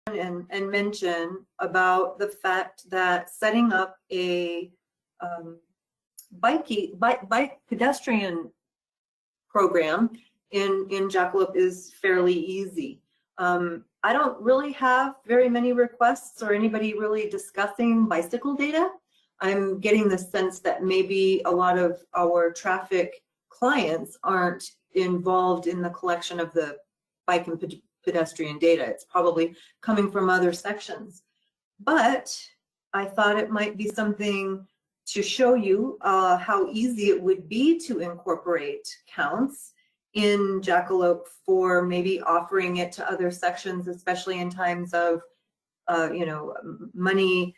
and mention about the fact that setting up a bike pedestrian program in Jackalope is fairly easy. I don't really have very many requests or anybody really discussing bicycle data. I'm getting the sense that maybe a lot of our traffic clients aren't involved in the collection of the bike and pedestrian data. It's probably coming from other sections. But I thought it might be something to show you how easy it would be to incorporate counts in Jackalope for maybe offering it to other sections, especially in times of money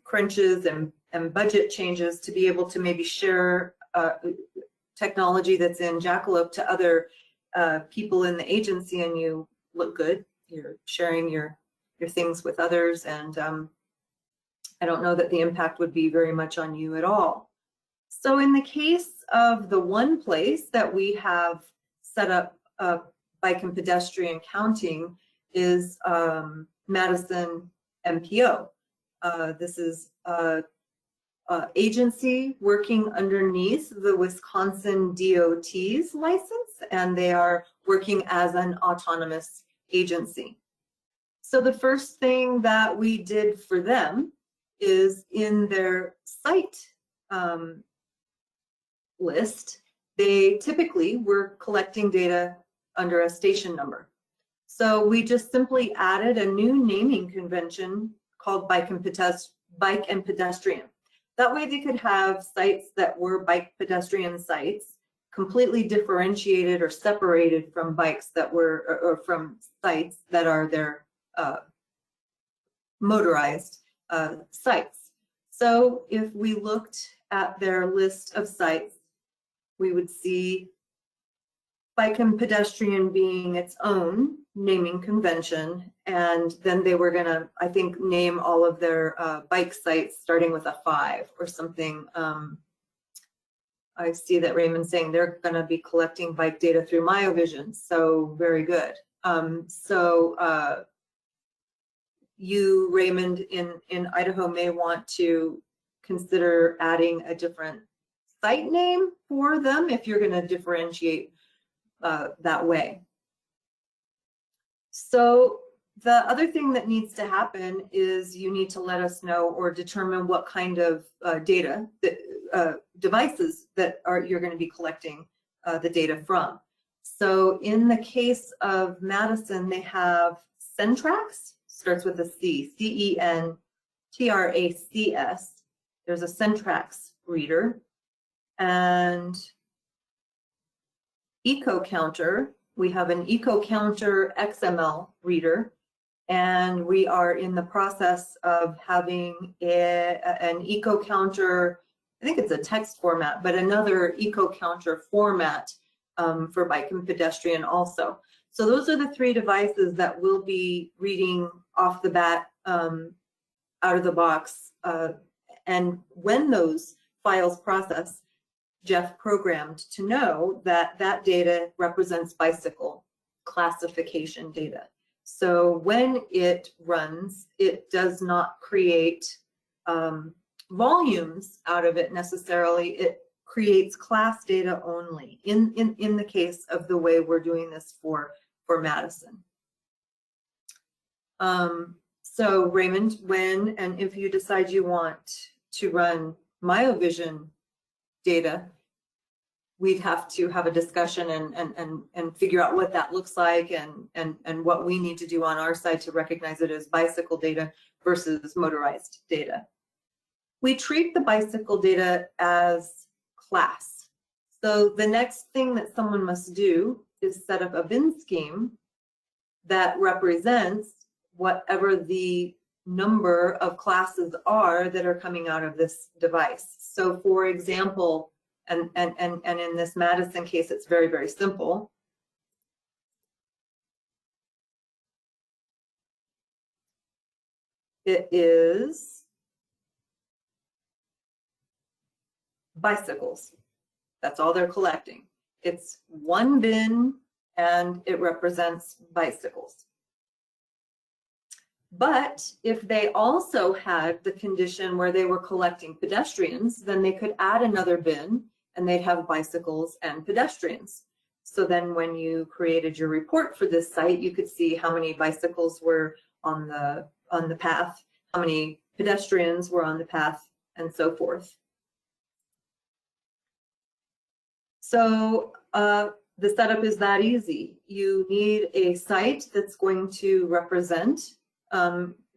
crunches and budget changes, to be able to maybe share technology that's in Jackalope to other people in the agency, and you look good. You're sharing your things with others, and I don't know that the impact would be very much on you at all. So in the case of the one place that we have set up bike and pedestrian counting is Madison MPO. This is an agency working underneath the Wisconsin DOT's license, and they are working as an autonomous agency. So the first thing that we did for them is in their site list, they typically were collecting data under a station number. So we just simply added a new naming convention called bike and pedestrian. That way they could have sites that were bike pedestrian sites, completely differentiated or separated from bikes that were, or from sites that are their motorized sites. So if we looked at their list of sites, we would see bike and pedestrian being its own naming convention, and then they were gonna, I think, name all of their bike sites starting with a 5 or something. I see that Raymond's saying they're gonna be collecting bike data through MyoVision, so very good. You, Raymond, in Idaho may want to consider adding a different site name for them if you're gonna differentiate that way. So the other thing that needs to happen is you need to let us know or determine what kind of data, devices that you're going to be collecting the data from. So in the case of Madison, they have Centrax, starts with a C, C-E-N-T-R-A-C-S. There's a Centrax reader, and EcoCounter. We have an EcoCounter XML reader, and we are in the process of having an EcoCounter, I think it's a text format, but another EcoCounter format for bike and pedestrian also. So those are the 3 devices that will be reading off the bat, out of the box. And when those files process, Jeff programmed to know that that data represents bicycle classification data. So when it runs, it does not create volumes out of it necessarily. It creates class data only in the case of the way we're doing this for Madison. So Raymond, when and if you decide you want to run MyoVision data, we'd have to have a discussion and figure out what that looks like and what we need to do on our side to recognize it as bicycle data versus motorized data. We treat the bicycle data as class. So the next thing that someone must do is set up a bin scheme that represents whatever the number of classes are that are coming out of this device. So for example, and in this Madison case, it's very, very simple. It is bicycles. That's all they're collecting. It's one bin and it represents bicycles. But if they also had the condition where they were collecting pedestrians, then they could add another bin and they'd have bicycles and pedestrians. So then when you created your report for this site, you could see how many bicycles were on the path, how many pedestrians were on the path, and so forth. So the setup is that easy. You need a site that's going to represent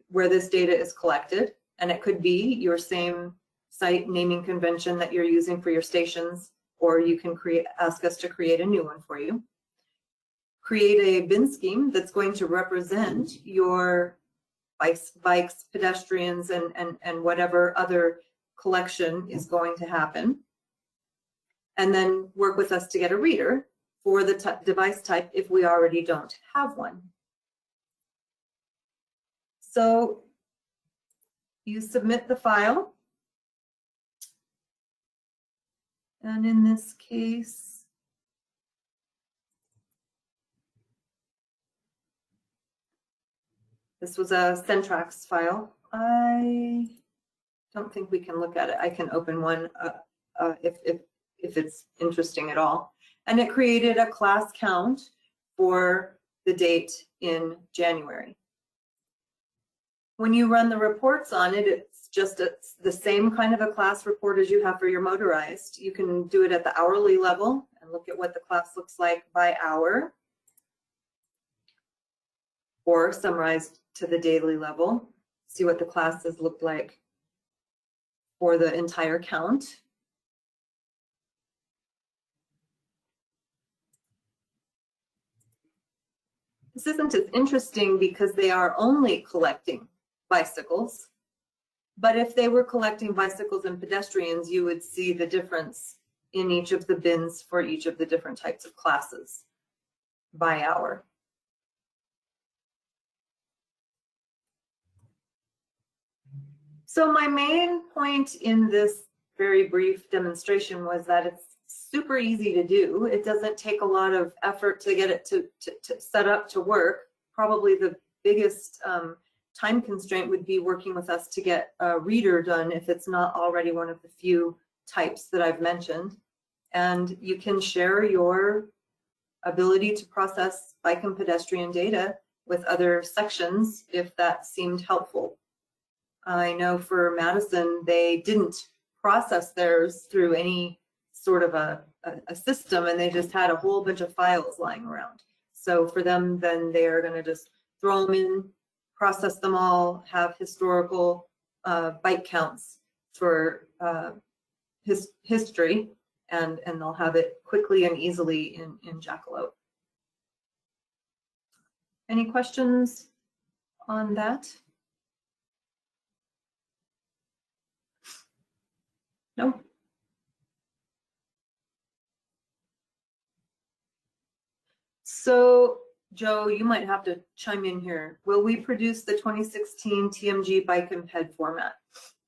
where this data is collected, and it could be your same site naming convention that you're using for your stations, or you can ask us to create a new one for you. Create a bin scheme that's going to represent your bikes, pedestrians, and whatever other collection is going to happen. And then work with us to get a reader for the device type if we already don't have one. So you submit the file. And in this case, this was a Centrax file. I don't think we can look at it. I can open one if it's interesting at all. And it created a class count for the date in January. When you run the reports on it, it's the same kind of a class report as you have for your motorized. You can do it at the hourly level and look at what the class looks like by hour, or summarized to the daily level, see what the classes look like for the entire count. This isn't as interesting because they are only collecting bicycles. But if they were collecting bicycles and pedestrians, you would see the difference in each of the bins for each of the different types of classes by hour. So my main point in this very brief demonstration was that it's super easy to do. It doesn't take a lot of effort to get it to set up to work. Probably the biggest time constraint would be working with us to get a reader done if it's not already one of the few types that I've mentioned. And you can share your ability to process bike and pedestrian data with other sections if that seemed helpful. I know for Madison, they didn't process theirs through any sort of a system, and they just had a whole bunch of files lying around. So for them, then they are going to just throw them in, process them all, have historical bike counts for history, and they'll have it quickly and easily in Jackalope. Any questions on that? No? So, Joe, you might have to chime in here. Will we produce the 2016 TMG bike and ped format?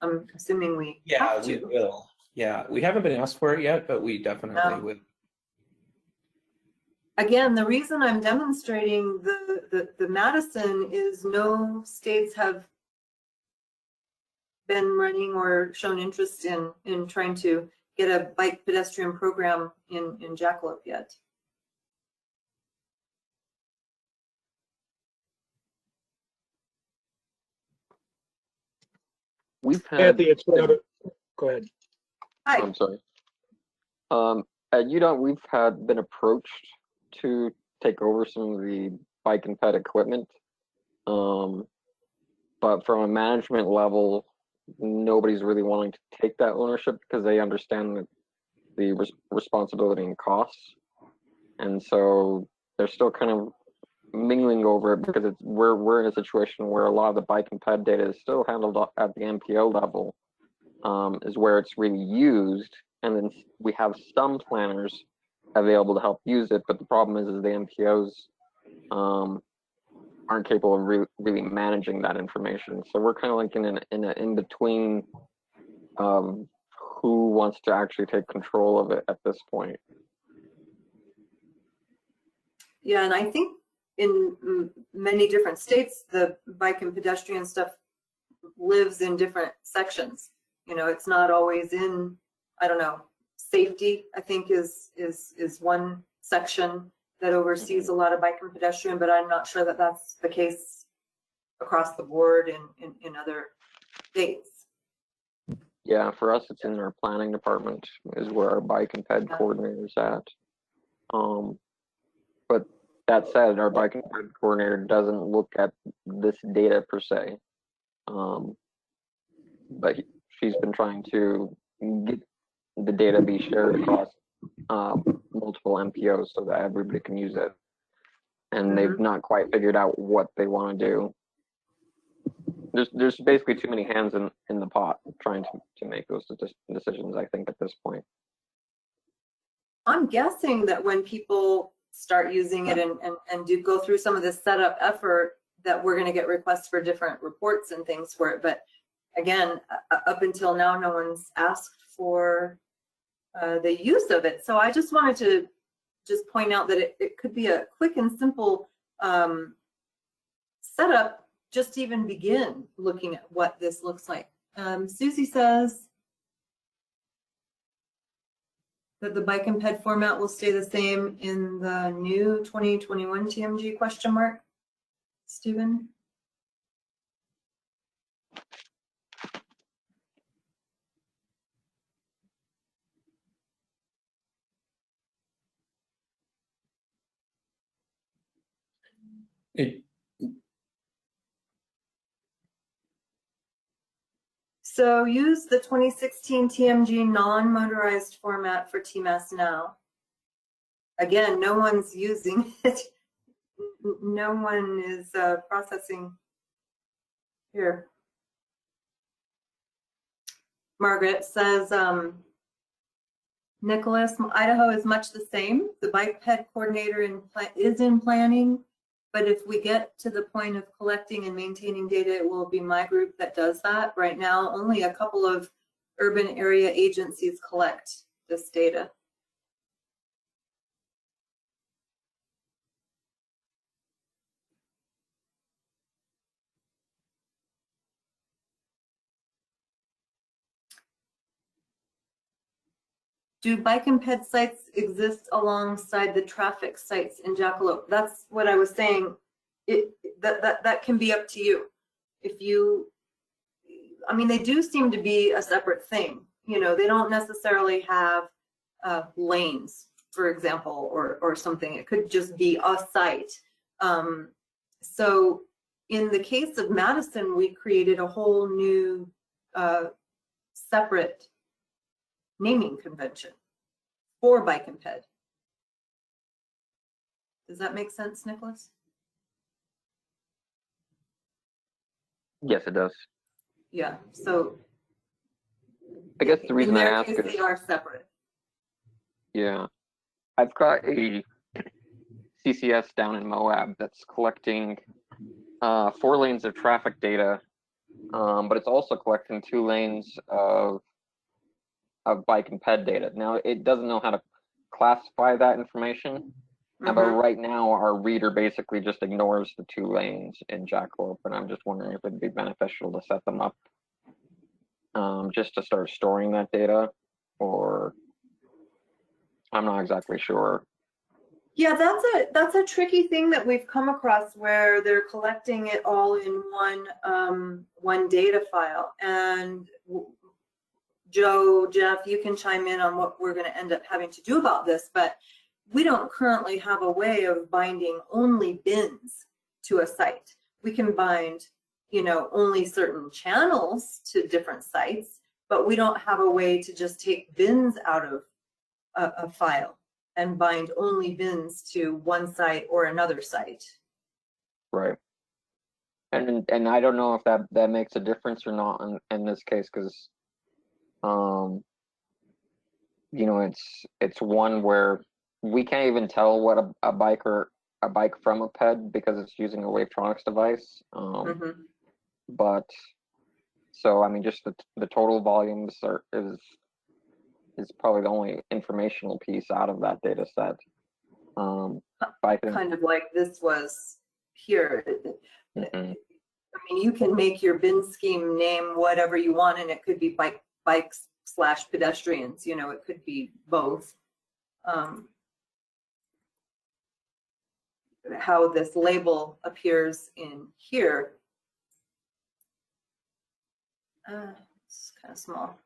I'm assuming we have to. We will. Yeah, we haven't been asked for it yet, but we definitely will. Again, the reason I'm demonstrating the Madison is no states have been running or shown interest in trying to get a bike pedestrian program in Jackalope yet. We've had. Anthony, it's Robert. Go ahead. Hi. I'm sorry. At UDOT, we've been approached to take over some of the bike and ped equipment, but from a management level, nobody's really wanting to take that ownership because they understand the responsibility and costs, and so they're still kind of mingling over it because we're in a situation where a lot of the bike and ped data is still handled at the MPO level, is where it's really used, and then we have some planners available to help use it, but the problem is the MPOs aren't capable of really managing that information. So we're kind of like in between of who wants to actually take control of it at this point. Yeah, and I think many different states, the bike and pedestrian stuff lives in different sections. You know, it's not always in, I don't know, safety, I think is one section that oversees a lot of bike and pedestrian, but I'm not sure that that's the case across the board in other states. Yeah, for us, it's in our planning department is where our bike and ped coordinator's at. But that said, our bike and ped coordinator doesn't look at this data per se. But she's been trying to get the data be shared across multiple MPOs so that everybody can use it. And they've not quite figured out what they want to do. There's basically too many hands in the pot trying to make those decisions, I think, at this point. I'm guessing that when people start using it and do go through some of this setup effort, that we're going to get requests for different reports and things for it. But again, up until now, no one's asked for the use of it. So I just wanted to just point out that it could be a quick and simple setup just to even begin looking at what this looks like. Susie says that the bike and ped format will stay the same in the new 2021 TMG question mark. Stephen? So use the 2016 TMG non-motorized format for TMAS now. Again, no one's using it. No one is processing here. Margaret says, Nicholas, Idaho is much the same. The bike ped coordinator is in planning, but if we get to the point of collecting and maintaining data, it will be my group that does that. Right now, only a couple of urban area agencies collect this data. Do bike and ped sites exist alongside the traffic sites in Jackalope? That's what I was saying. That can be up to you. If you, I mean, they do seem to be a separate thing. You know, they don't necessarily have lanes, for example, or something. It could just be a site. So in the case of Madison, we created a whole new separate naming convention for bike and ped. Does that make sense, Nicholas? Yes, it does. Yeah, so I guess the reason I ask is they are separate. Yeah, I've got a CCS down in Moab that's collecting 4 lanes of traffic data, but it's also collecting 2 lanes of bike and ped data. Now, it doesn't know how to classify that information, but right now our reader basically just ignores the 2 lanes in Jackalope, and I'm just wondering if it'd be beneficial to set them up just to start storing that data, or I'm not exactly sure. Yeah, that's a tricky thing that we've come across where they're collecting it all in one data file. And Joe, Jeff, you can chime in on what we're going to end up having to do about this, but we don't currently have a way of binding only bins to a site. We can bind, you know, only certain channels to different sites, but we don't have a way to just take bins out of a file and bind only bins to one site or another site. Right. And I don't know if that makes a difference or not in this case, because you know, it's one where we can't even tell what a bike from a ped because it's using a Wavetronics device. But so I mean, just the total volumes is probably the only informational piece out of that data set. Python. kind of like this was here. Mhm. I mean, you can make your bin scheme name whatever you want, and it could be bikes / pedestrians, you know, it could be both. How this label appears in here. It's kind of small.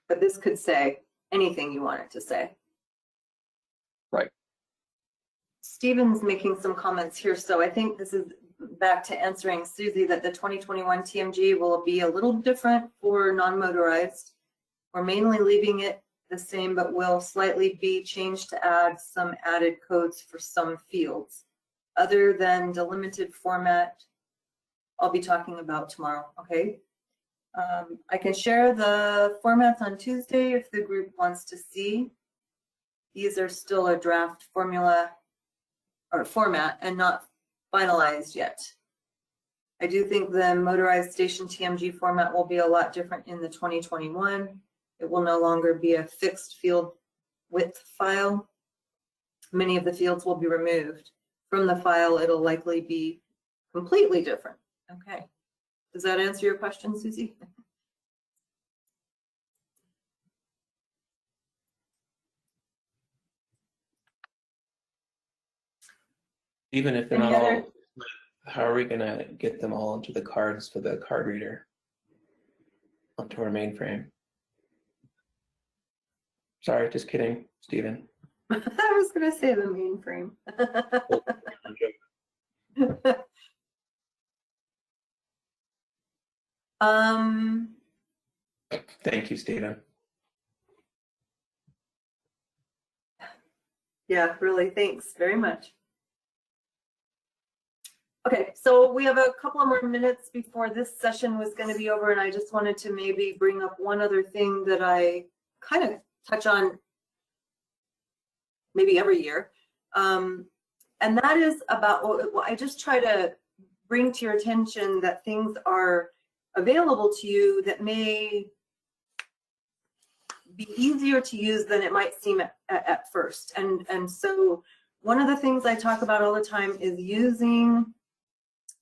But this could say anything you want it to say. Right. Stephen's making some comments here, so I think this is back to answering Susie that the 2021 TMG will be a little different for non-motorized. We're mainly leaving it the same, but will slightly be changed to add some added codes for some fields. Other than delimited format, I'll be talking about tomorrow, okay? I can share the formats on Tuesday if the group wants to see. These are still a draft formula or format and not finalized yet. I do think the motorized station TMG format will be a lot different in the 2021. It will no longer be a fixed field width file. Many of the fields will be removed. From the file, it'll likely be completely different. Okay. Does that answer your question, Susie? Even if they're Any not other- all, how are we gonna get them all into the cards for the card reader? Onto our mainframe? Sorry, just kidding, Stephen. I was going to say the mainframe. Thank you, Stephen. Yeah, really, thanks very much. Okay, so we have a couple of more minutes before this session was going to be over, and I just wanted to maybe bring up one other thing that I kind of touch on maybe every year. And that is about, well, I just try to bring to your attention that things are available to you that may be easier to use than it might seem at first. And so one of the things I talk about all the time is using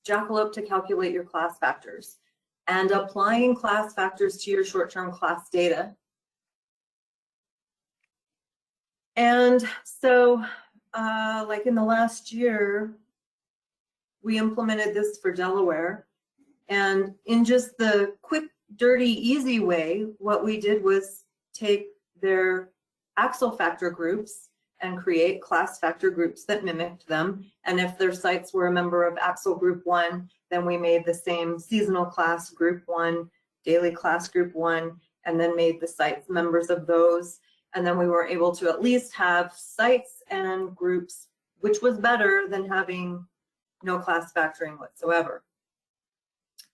Jackalope to calculate your class factors and applying class factors to your short-term class data. And so like in the last year, we implemented this for Delaware. And in just the quick, dirty, easy way, what we did was take their axle factor groups and create class factor groups that mimicked them. And if their sites were a member of axle group 1, then we made the same seasonal class group 1, daily class group 1, and then made the sites members of those. And then we were able to at least have sites and groups, which was better than having no class factoring whatsoever.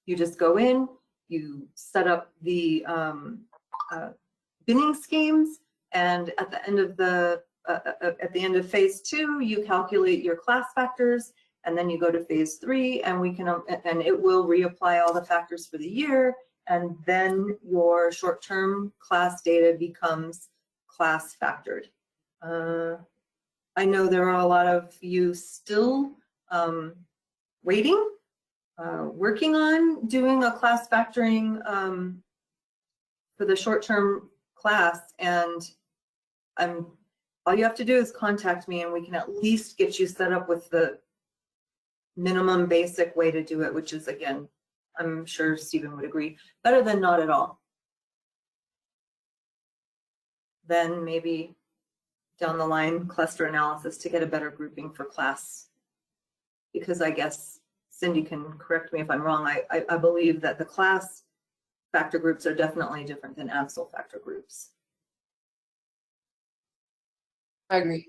You just go in, you set up the binning schemes, and at the end of phase 2, you calculate your class factors, and then you go to phase 3, and it will reapply all the factors for the year, and then your short-term class data becomes class factored. I know there are a lot of you still waiting, working on doing a class factoring for the short-term class, and all you have to do is contact me and we can at least get you set up with the minimum basic way to do it, which is, again, I'm sure Stephen would agree, better than not at all. Then maybe down the line, cluster analysis to get a better grouping for class. Because I guess Cindy can correct me if I'm wrong, I believe that the class factor groups are definitely different than axle factor groups. I agree.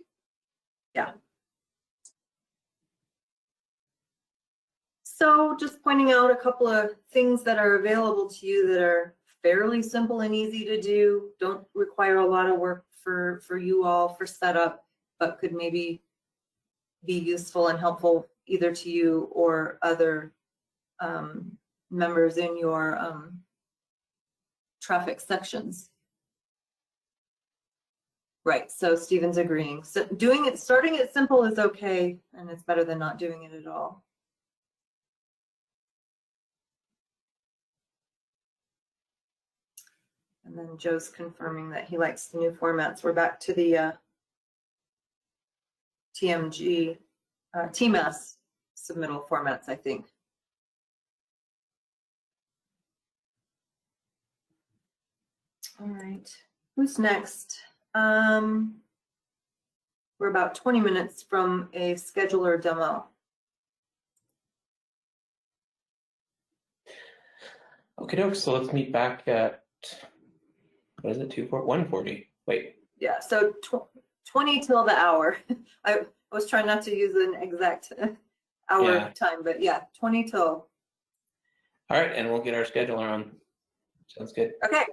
Yeah. So just pointing out a couple of things that are available to you that are fairly simple and easy to do, don't require a lot of work for you all for setup, but could maybe be useful and helpful either to you or other members in your traffic sections. Right, so Stephen's agreeing. So starting it simple is okay, and it's better than not doing it at all. And then Joe's confirming that he likes the new formats. We're back to the TMS submittal formats, I think. All right, who's next? We're about 20 minutes from a scheduler demo. Okay, doke. So let's meet back at, what is it, 1:40? Wait. Yeah, so 20 till the hour. I was trying not to use an exact hour Yeah. time, but yeah, 20 till. All right, and we'll get our scheduler on. Sounds good. Okay.